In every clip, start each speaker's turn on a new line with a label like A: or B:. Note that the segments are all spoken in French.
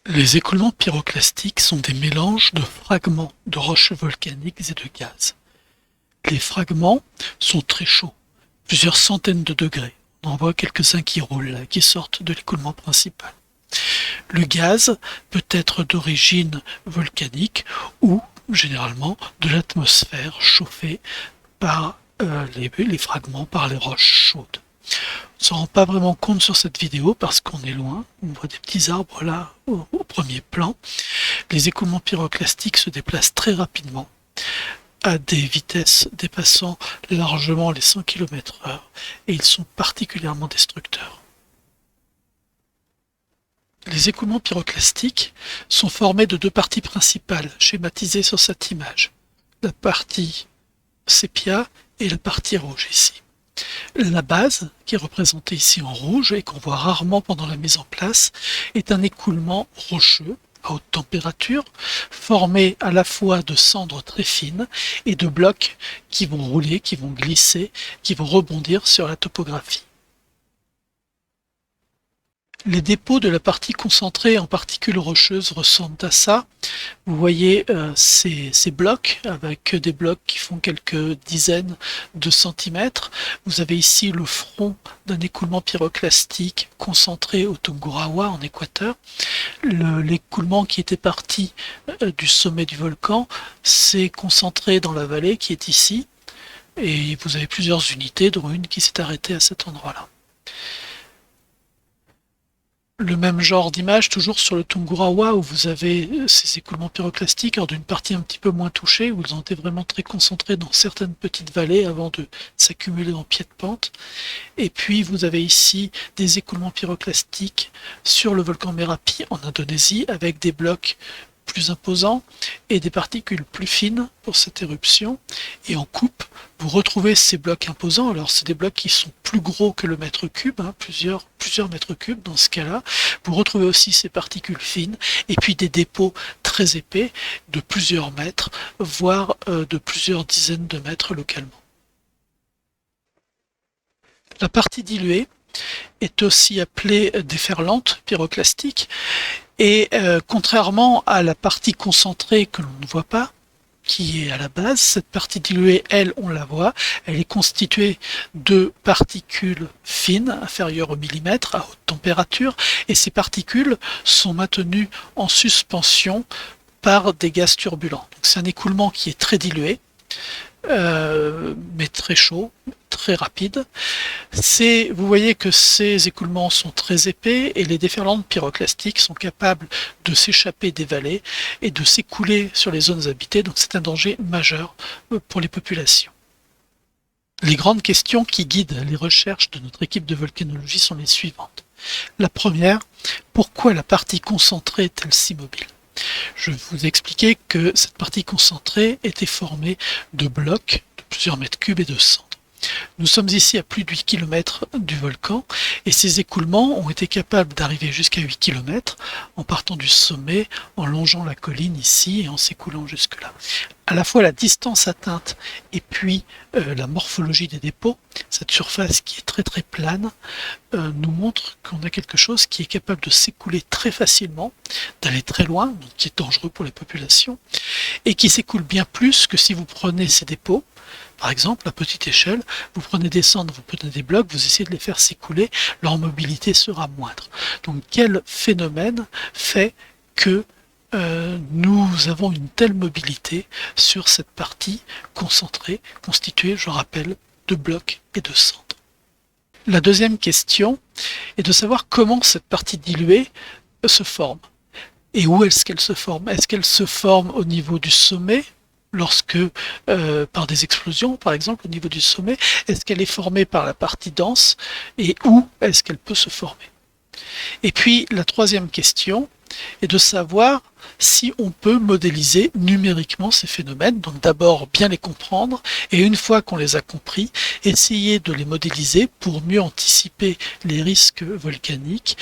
A: Les écoulements pyroclastiques sont des mélanges de fragments de roches volcaniques et de gaz. Les fragments sont très chauds, plusieurs centaines de degrés. On en voit quelques-uns qui roulent, là, qui sortent de l'écoulement principal. Le gaz peut être d'origine volcanique ou, généralement, de l'atmosphère chauffée par les fragments, par les roches chaudes. On ne s'en rend pas vraiment compte sur cette vidéo parce qu'on est loin. On voit des petits arbres là au premier plan. Les écoulements pyroclastiques se déplacent très rapidement à des vitesses dépassant largement les 100 km/h et ils sont particulièrement destructeurs. Les écoulements pyroclastiques sont formés de deux parties principales schématisées sur cette image. La partie sépia et la partie rouge ici. La base, qui est représentée ici en rouge et qu'on voit rarement pendant la mise en place, est un écoulement rocheux à haute température, formé à la fois de cendres très fines et de blocs qui vont rouler, qui vont glisser, qui vont rebondir sur la topographie. Les dépôts de la partie concentrée en particules rocheuses ressemblent à ça. Vous voyez ces blocs avec des blocs qui font quelques dizaines de centimètres. Vous avez ici le front d'un écoulement pyroclastique concentré au Tungurahua en Équateur. L'écoulement qui était parti du sommet du volcan s'est concentré dans la vallée qui est ici. Et vous avez plusieurs unités, dont une qui s'est arrêtée à cet endroit-là. Le même genre d'image, toujours sur le Tungurahua, où vous avez ces écoulements pyroclastiques, alors d'une partie un petit peu moins touchée, où ils ont été vraiment très concentrés dans certaines petites vallées avant de s'accumuler en pied de pente. Et puis vous avez ici des écoulements pyroclastiques sur le volcan Merapi en Indonésie, avec des blocs plus imposants et des particules plus fines pour cette éruption. Et en coupe, vous retrouvez ces blocs imposants. Alors c'est des blocs qui sont plus gros que le mètre cube, plusieurs mètres cubes dans ce cas-là. Vous retrouvez aussi ces particules fines et puis des dépôts très épais de plusieurs mètres, voire de plusieurs dizaines de mètres localement. La partie diluée est aussi appelée déferlante pyroclastique. Et contrairement à la partie concentrée que l'on ne voit pas, qui est à la base, cette partie diluée, elle, on la voit, elle est constituée de particules fines, inférieures au millimètre, à haute température, et ces particules sont maintenues en suspension par des gaz turbulents. Donc c'est un écoulement qui est très dilué, mais très chaud, très rapide. Vous voyez que ces écoulements sont très épais et les déferlantes pyroclastiques sont capables de s'échapper des vallées et de s'écouler sur les zones habitées, donc c'est un danger majeur pour les populations. Les grandes questions qui guident les recherches de notre équipe de volcanologie sont les suivantes. La première, pourquoi la partie concentrée est-elle si mobile ? Je vais vous expliquer que cette partie concentrée était formée de blocs de plusieurs mètres cubes et de cendres. Nous sommes ici à plus de 8 km du volcan et ces écoulements ont été capables d'arriver jusqu'à 8 km en partant du sommet, en longeant la colline ici et en s'écoulant jusque-là. À la fois la distance atteinte et puis la morphologie des dépôts, cette surface qui est très très plane, nous montre qu'on a quelque chose qui est capable de s'écouler très facilement, d'aller très loin, donc qui est dangereux pour les populations, et qui s'écoule bien plus que si vous prenez ces dépôts. Par exemple, à petite échelle, vous prenez des cendres, vous prenez des blocs, vous essayez de les faire s'écouler, leur mobilité sera moindre. Donc quel phénomène fait que nous avons une telle mobilité sur cette partie concentrée, constituée, je rappelle, de blocs et de cendres? La deuxième question est de savoir comment cette partie diluée se forme. Et où est-ce qu'elle se forme? Est-ce qu'elle se forme au niveau du sommet, lorsque par des explosions, par exemple, au niveau du sommet? Est-ce qu'elle est formée par la partie dense? Et où est-ce qu'elle peut se former? Et puis, la troisième question est de savoir si on peut modéliser numériquement ces phénomènes. Donc d'abord, bien les comprendre, et une fois qu'on les a compris, essayer de les modéliser pour mieux anticiper les risques volcaniques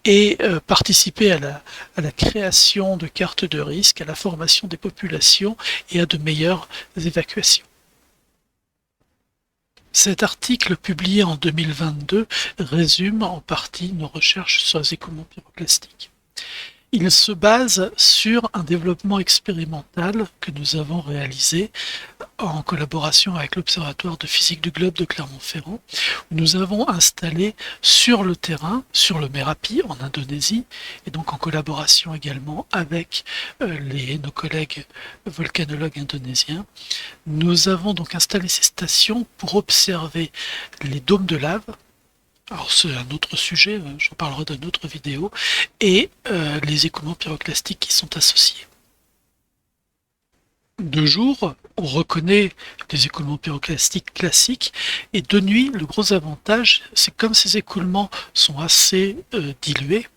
A: et participer à la création de cartes de risque, à la formation des populations et à de meilleures évacuations. Cet article publié en 2022 résume en partie nos recherches sur les écoulements pyroclastiques. Il se base sur un développement expérimental que nous avons réalisé en collaboration avec l'Observatoire de physique du globe de Clermont-Ferrand. Nous avons installé sur le terrain, sur le Merapi en Indonésie, et donc en collaboration également avec nos collègues volcanologues indonésiens, nous avons donc installé ces stations pour observer les dômes de lave. Alors c'est un autre sujet, j'en parlerai dans une autre vidéo, et les écoulements pyroclastiques qui sont associés. De jour, on reconnaît les écoulements pyroclastiques classiques, et de nuit, le gros avantage, c'est comme ces écoulements sont assez dilués,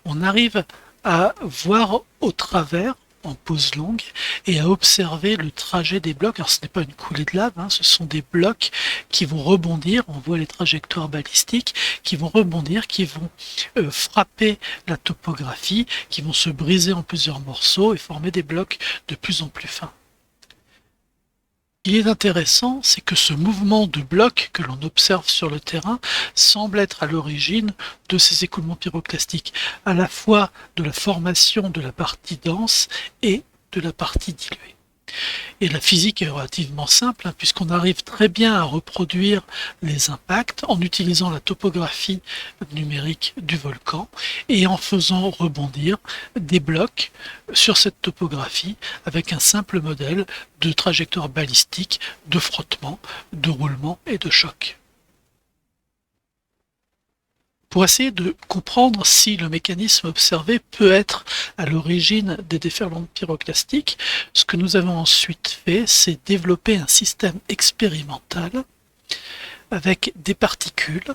A: on arrive à voir au travers en pause longue et à observer le trajet des blocs. Alors ce n'est pas une coulée de lave, ce sont des blocs qui vont rebondir, on voit les trajectoires balistiques, qui vont rebondir, qui vont frapper la topographie, qui vont se briser en plusieurs morceaux et former des blocs de plus en plus fins. Ce qui est intéressant, c'est que ce mouvement de blocs que l'on observe sur le terrain semble être à l'origine de ces écoulements pyroclastiques, à la fois de la formation de la partie dense et de la partie diluée. Et la physique est relativement simple, puisqu'on arrive très bien à reproduire les impacts en utilisant la topographie numérique du volcan et en faisant rebondir des blocs sur cette topographie avec un simple modèle de trajectoire balistique, de frottement, de roulement et de choc. Pour essayer de comprendre si le mécanisme observé peut être à l'origine des déferlantes pyroclastiques, ce que nous avons ensuite fait, c'est développer un système expérimental avec des particules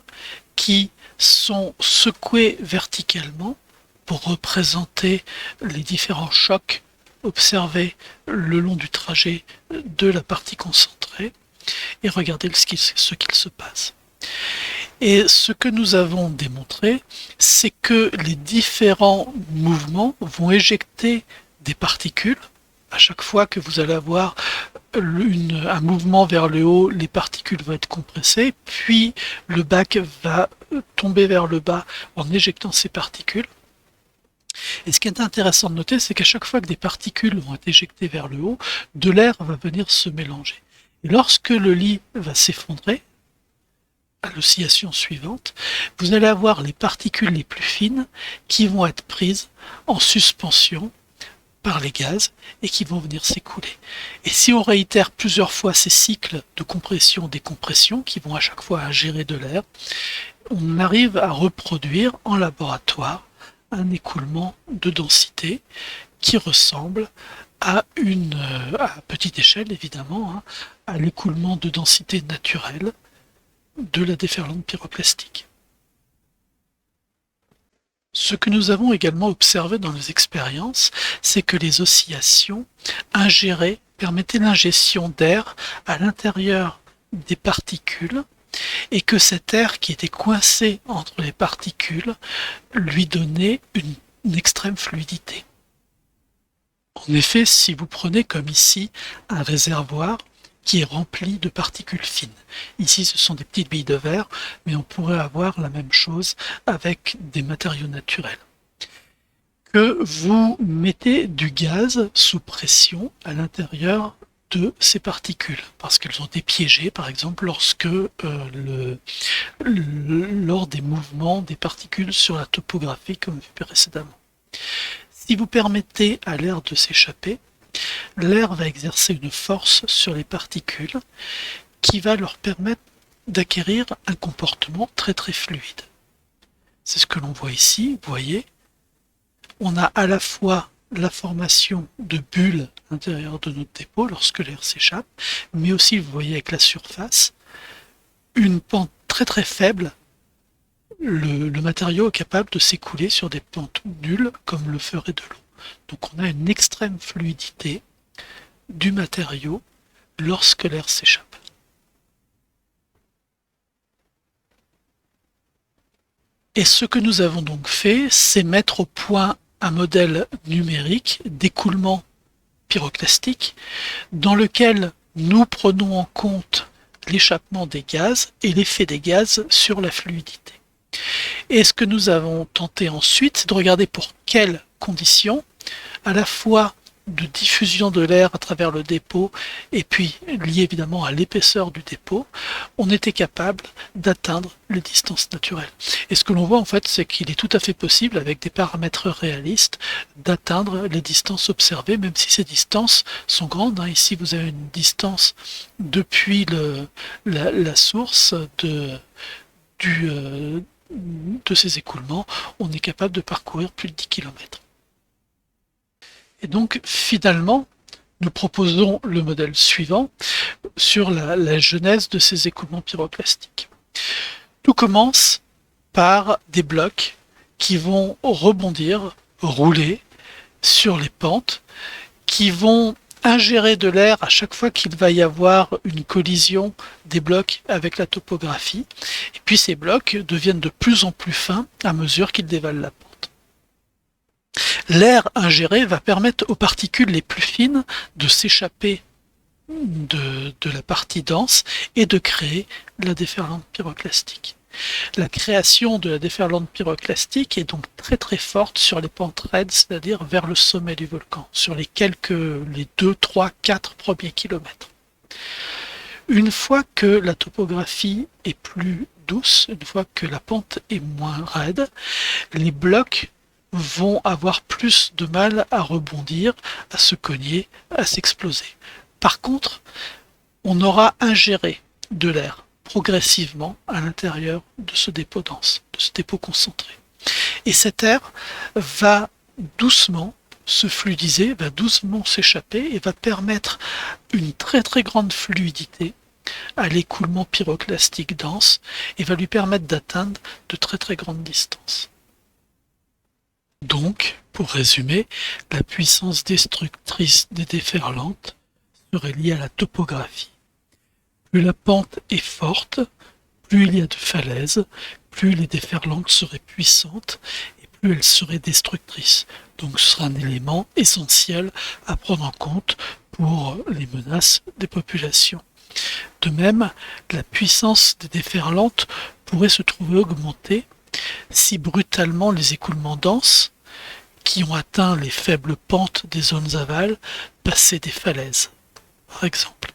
A: qui sont secouées verticalement pour représenter les différents chocs observés le long du trajet de la partie concentrée et regarder ce qu'il se passe. Et ce que nous avons démontré, c'est que les différents mouvements vont éjecter des particules. À chaque fois que vous allez avoir un mouvement vers le haut, les particules vont être compressées, puis le bac va tomber vers le bas en éjectant ces particules. Et ce qui est intéressant de noter, c'est qu'à chaque fois que des particules vont être éjectées vers le haut, de l'air va venir se mélanger. Et lorsque le lit va s'effondrer, à l'oscillation suivante, vous allez avoir les particules les plus fines qui vont être prises en suspension par les gaz et qui vont venir s'écouler. Et si on réitère plusieurs fois ces cycles de compression-décompression qui vont à chaque fois ingérer de l'air, on arrive à reproduire en laboratoire un écoulement de densité qui ressemble à petite échelle évidemment, à l'écoulement de densité naturelle de la déferlante pyroclastique. Ce que nous avons également observé dans nos expériences, c'est que les oscillations ingérées permettaient l'ingestion d'air à l'intérieur des particules et que cet air qui était coincé entre les particules lui donnait une extrême fluidité. En effet, si vous prenez comme ici un réservoir qui est rempli de particules fines. Ici, ce sont des petites billes de verre, mais on pourrait avoir la même chose avec des matériaux naturels. Que vous mettez du gaz sous pression à l'intérieur de ces particules, parce qu'elles ont été piégées, par exemple, lors des mouvements des particules sur la topographie, comme vu précédemment. Si vous permettez à l'air de s'échapper, l'air va exercer une force sur les particules qui va leur permettre d'acquérir un comportement très très fluide. C'est ce que l'on voit ici, vous voyez. On a à la fois la formation de bulles à l'intérieur de notre dépôt lorsque l'air s'échappe, mais aussi, vous voyez avec la surface, une pente très très faible. Le matériau est capable de s'écouler sur des pentes nulles comme le ferait de l'eau. Donc on a une extrême fluidité du matériau lorsque l'air s'échappe. Et ce que nous avons donc fait, c'est mettre au point un modèle numérique d'écoulement pyroclastique dans lequel nous prenons en compte l'échappement des gaz et l'effet des gaz sur la fluidité. Et ce que nous avons tenté ensuite, c'est de regarder pour quelle conditions, à la fois de diffusion de l'air à travers le dépôt et puis lié évidemment à l'épaisseur du dépôt, on était capable d'atteindre les distances naturelles. Et ce que l'on voit en fait, c'est qu'il est tout à fait possible avec des paramètres réalistes d'atteindre les distances observées, même si ces distances sont grandes. Ici vous avez une distance depuis la source de ces écoulements, on est capable de parcourir plus de 10 km. Et donc, finalement, nous proposons le modèle suivant sur la genèse de ces écoulements pyroclastiques. Tout commence par des blocs qui vont rebondir, rouler sur les pentes, qui vont ingérer de l'air à chaque fois qu'il va y avoir une collision des blocs avec la topographie. Et puis ces blocs deviennent de plus en plus fins à mesure qu'ils dévalent la pente. L'air ingéré va permettre aux particules les plus fines de s'échapper de la partie dense et de créer la déferlante pyroclastique. La création de la déferlante pyroclastique est donc très très forte sur les pentes raides, c'est-à-dire vers le sommet du volcan, sur les 2, 3, 4 premiers kilomètres. Une fois que la topographie est plus douce, une fois que la pente est moins raide, les blocs vont avoir plus de mal à rebondir, à se cogner, à s'exploser. Par contre, on aura ingéré de l'air progressivement à l'intérieur de ce dépôt dense, de ce dépôt concentré. Et cet air va doucement se fluidiser, va doucement s'échapper et va permettre une très très grande fluidité à l'écoulement pyroclastique dense et va lui permettre d'atteindre de très très grandes distances. Donc, pour résumer, la puissance destructrice des déferlantes serait liée à la topographie. Plus la pente est forte, plus il y a de falaises, plus les déferlantes seraient puissantes et plus elles seraient destructrices. Donc ce sera un élément essentiel à prendre en compte pour les menaces des populations. De même, la puissance des déferlantes pourrait se trouver augmentée si brutalement les écoulements denses, qui ont atteint les faibles pentes des zones aval, passaient des falaises, par exemple.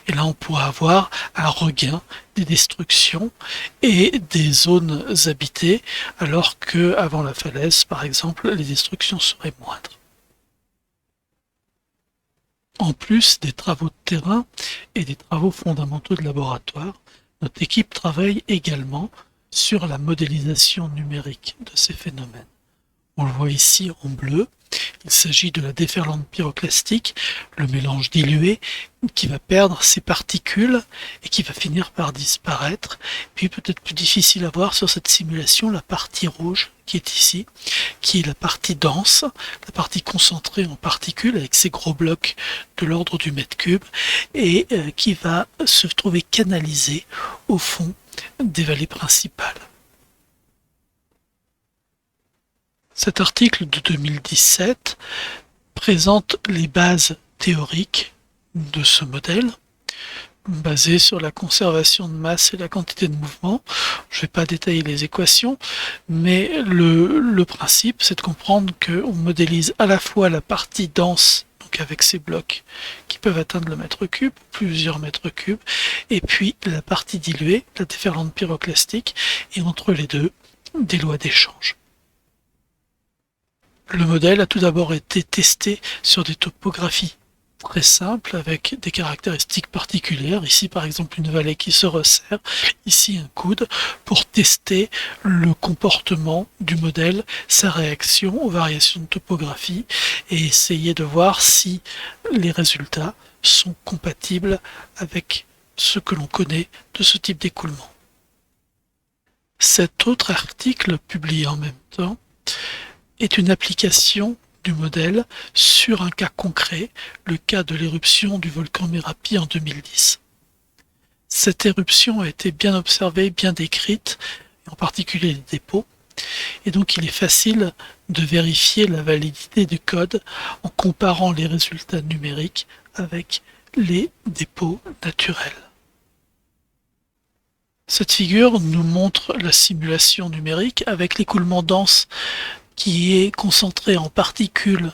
A: Et là, on pourrait avoir un regain des destructions et des zones habitées, alors que avant la falaise, par exemple, les destructions seraient moindres. En plus des travaux de terrain et des travaux fondamentaux de laboratoire, notre équipe travaille également sur la modélisation numérique de ces phénomènes. On le voit ici en bleu, il s'agit de la déferlante pyroclastique, le mélange dilué qui va perdre ses particules et qui va finir par disparaître. Puis peut-être plus difficile à voir sur cette simulation, la partie rouge qui est ici, qui est la partie dense, la partie concentrée en particules avec ces gros blocs de l'ordre du mètre cube et qui va se trouver canalisée au fond des vallées principales. Cet article de 2017 présente les bases théoriques de ce modèle, basé sur la conservation de masse et la quantité de mouvement. Je ne vais pas détailler les équations, mais le principe, c'est de comprendre qu'on modélise à la fois la partie dense, donc avec ces blocs qui peuvent atteindre le mètre cube, plusieurs mètres cubes, et puis la partie diluée, la déferlante pyroclastique, et entre les deux, des lois d'échange. Le modèle a tout d'abord été testé sur des topographies très simples avec des caractéristiques particulières. Ici par exemple une vallée qui se resserre, ici un coude, pour tester le comportement du modèle, sa réaction aux variations de topographie et essayer de voir si les résultats sont compatibles avec ce que l'on connaît de ce type d'écoulement. Cet autre article publié en même temps est une application du modèle sur un cas concret, le cas de l'éruption du volcan Merapi en 2010. Cette éruption a été bien observée, bien décrite, en particulier les dépôts, et donc il est facile de vérifier la validité du code en comparant les résultats numériques avec les dépôts naturels. Cette figure nous montre la simulation numérique avec l'écoulement dense qui est concentré en particules,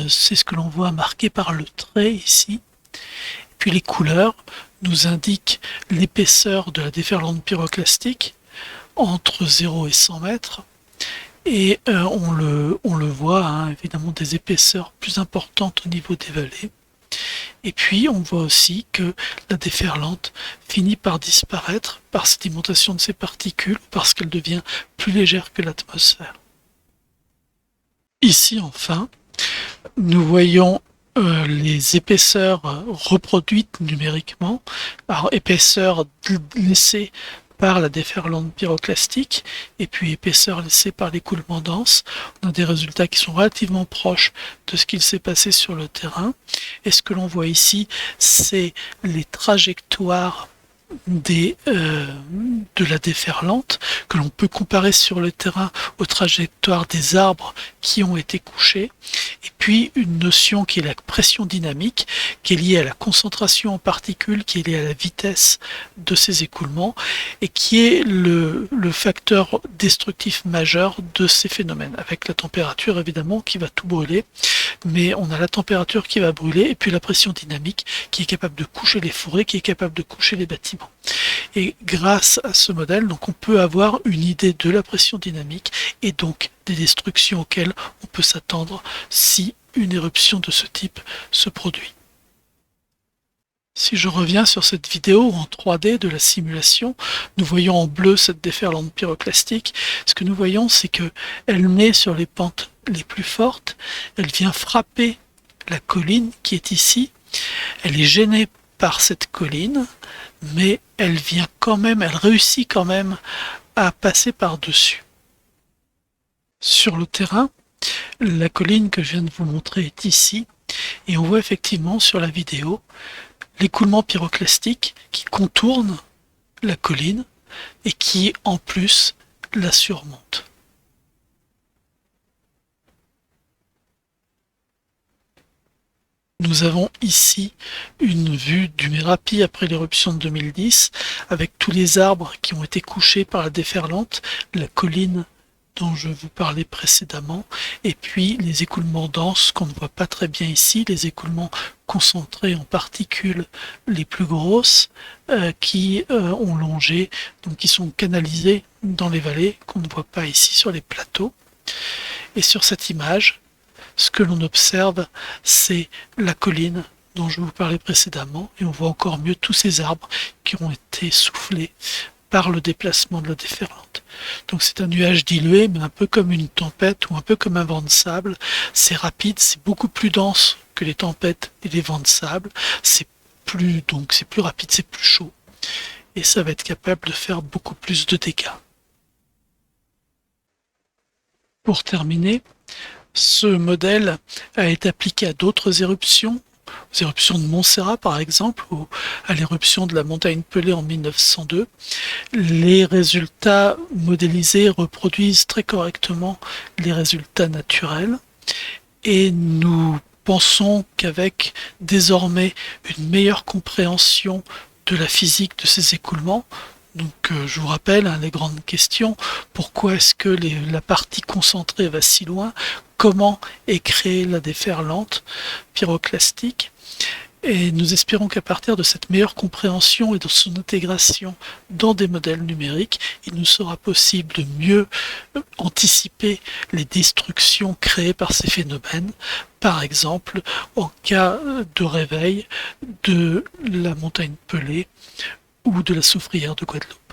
A: c'est ce que l'on voit marqué par le trait ici. Puis les couleurs nous indiquent l'épaisseur de la déferlante pyroclastique entre 0 et 100 mètres. Et on le voit, hein, évidemment des épaisseurs plus importantes au niveau des vallées. Et puis on voit aussi que la déferlante finit par disparaître par sédimentation de ces particules parce qu'elle devient plus légère que l'atmosphère. Ici enfin, nous voyons les épaisseurs reproduites numériquement, alors épaisseur laissée par la déferlante pyroclastique et puis épaisseur laissée par l'écoulement dense. On a des résultats qui sont relativement proches de ce qu'il s'est passé sur le terrain. Et ce que l'on voit ici, c'est les trajectoires de la déferlante que l'on peut comparer sur le terrain aux trajectoires des arbres qui ont été couchés, et puis une notion qui est la pression dynamique, qui est liée à la concentration en particules, qui est liée à la vitesse de ces écoulements, et qui est le facteur destructif majeur de ces phénomènes, avec la température évidemment qui va tout brûler, mais on a la température qui va brûler, et puis la pression dynamique qui est capable de coucher les forêts, qui est capable de coucher les bâtiments. Et grâce à ce modèle, donc on peut avoir une idée de la pression dynamique et donc des destructions auxquelles on peut s'attendre si une éruption de ce type se produit. Si je reviens sur cette vidéo en 3D de la simulation, nous voyons en bleu cette déferlante pyroclastique. Ce que nous voyons, c'est qu'elle naît sur les pentes les plus fortes, elle vient frapper la colline qui est ici, elle est gênée par cette colline, mais elle réussit quand même à passer par-dessus. Sur le terrain, la colline que je viens de vous montrer est ici, et on voit effectivement sur la vidéo l'écoulement pyroclastique qui contourne la colline et qui en plus la surmonte. Nous avons ici une vue du Merapi après l'éruption de 2010, avec tous les arbres qui ont été couchés par la déferlante, la colline dont je vous parlais précédemment, et puis les écoulements denses qu'on ne voit pas très bien ici, les écoulements concentrés en particules les plus grosses qui ont longé, donc qui sont canalisés dans les vallées qu'on ne voit pas ici sur les plateaux. Et sur cette image, ce que l'on observe, c'est la colline dont je vous parlais précédemment, et on voit encore mieux tous ces arbres qui ont été soufflés par le déplacement de la déferlante. Donc c'est un nuage dilué, mais un peu comme une tempête ou un peu comme un vent de sable. C'est rapide, c'est beaucoup plus dense que les tempêtes et les vents de sable. C'est plus rapide, c'est plus chaud. Et ça va être capable de faire beaucoup plus de dégâts. Pour terminer, ce modèle a été appliqué à d'autres éruptions, aux éruptions de Montserrat par exemple, ou à l'éruption de la montagne Pelée en 1902. Les résultats modélisés reproduisent très correctement les résultats naturels, et nous pensons qu'avec désormais une meilleure compréhension de la physique de ces écoulements, donc je vous rappelle les grandes questions: pourquoi est-ce que la partie concentrée va si loin? Comment est créée la déferlante pyroclastique? Et nous espérons qu'à partir de cette meilleure compréhension et de son intégration dans des modèles numériques, il nous sera possible de mieux anticiper les destructions créées par ces phénomènes, par exemple en cas de réveil de la montagne Pelée ou de la Soufrière de Guadeloupe.